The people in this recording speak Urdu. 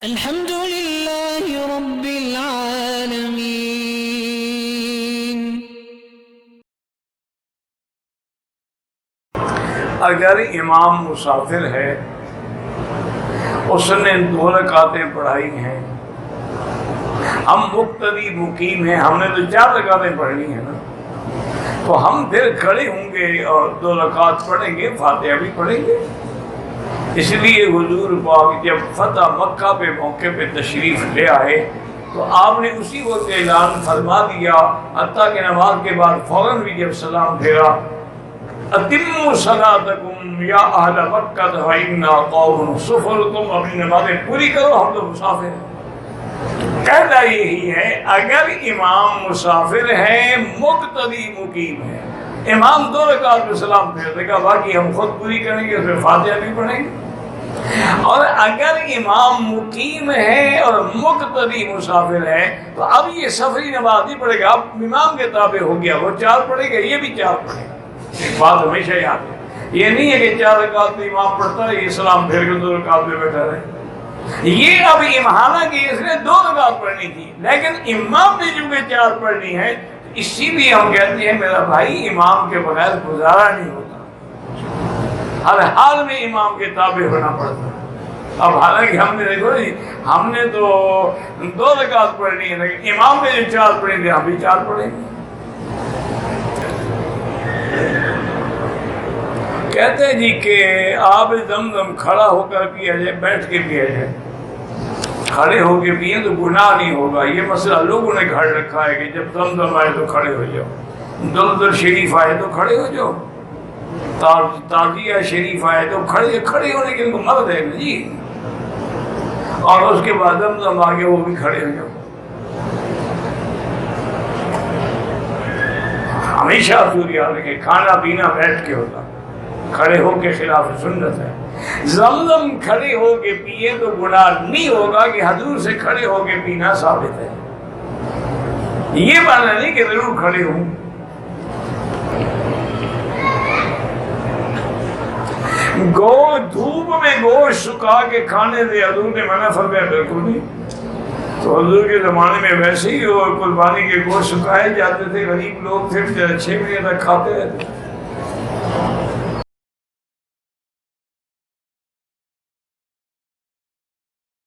الحمد لله رب العالمين۔ اگر امام مسافر ہے، اس نے 2 رکعتیں پڑھائی ہیں، ہم مقتدی مقیم ہیں، ہم نے تو 4 رکعتیں پڑھنی ہیں نا، تو ہم پھر کھڑے ہوں گے اور 2 رکعت پڑھیں گے، فاتحہ بھی پڑھیں گے۔ اس لیے حضور پاک جب فتح مکہ پہ موقع پہ تشریف لے آئے تو آپ نے اسی وقت اعلان فرما دیا، حتیٰ کہ نماز کے بعد فوراً بھی جب سلام پھیرا، اتموا صلاتکم یا اہل مکہ فإنا قوم سفر، تم اپنی نمازیں پوری کرو، ہم تو مسافر ہیں۔ قاعدہ یہی ہے، اگر امام مسافر ہے، مقتدی مقیم ہے، امام 2 رکعت میں سلام پھیر دے گا، باقی ہم خود پوری کریں گے، پھر فاتحہ بھی پڑھیں گے۔ اور اگر امام مقیم ہے اور مقتدی مسافر ہے تو اب یہ سفری نماز نہیں پڑھے گا، اب امام کے تابع ہو گیا، وہ 4 پڑھے گا، یہ بھی 4 پڑھے گا۔ ایک بات ہمیشہ یاد ہے، یہ نہیں ہے کہ 4 رکعت میں امام پڑھتا ہے، یہ سلام پھیر کے 2 رکعت میں بیٹھا رہے۔ یہ اب امامہ کی اس نے 2 رکعت پڑھنی تھی، لیکن امام نے چونکہ 4 پڑھنی ہے، اسی لیے ہم کہتے ہیں میرا بھائی امام کے بغیر گزارا نہیں ہوتا، ہر حال میں امام کے تابع ہونا پڑتا ہے۔ اب حالانکہ ہم نے دیکھو ہم نے تو 2 رکعت پڑھنی ہے، لیکن امام نے جو 4 پڑھیں گے ہم بھی 4 پڑھیں گے۔ کہتے ہیں جی کہ آب زمزم کھڑا ہو کر پیا جائے، بیٹھ کے پیا جائے، کھڑے ہو کے پیے تو گناہ نہیں ہوگا۔ یہ مسئلہ لوگوں نے گھڑ رکھا ہے کہ جب زمزم آئے تو کھڑے ہو جاؤ، دردر شریف آئے تو کھڑے ہو جاؤ، تازیہ شریف آئے تو کھڑے ہونے کے مرد ہے نا جی، اور اس کے بعد زمزم آگے وہ بھی کھڑے ہو جاؤ۔ ہمیشہ حضور یاد رکھے، کھانا پینا بیٹھ کے ہوتا، کھڑے ہو کے خلاف سنت ہے۔ زمزم کھڑے ہو کے پیے تو گناہ نہیں ہوگا کہ حضور سے کھڑے ہو کے پینا ثابت ہے، یہ معنی نہیں کہ ضرور کھڑے ہوں۔ دھوپ میں گوشت سکھا کے کھانے سے حضور نے منع فرمایا؟ بالکل نہیں۔ تو حضور کے زمانے میں ویسے ہی قربانی کے گوشت سکھائے جاتے تھے، غریب لوگ تھے 6 مہینے تک کھاتے رہتے۔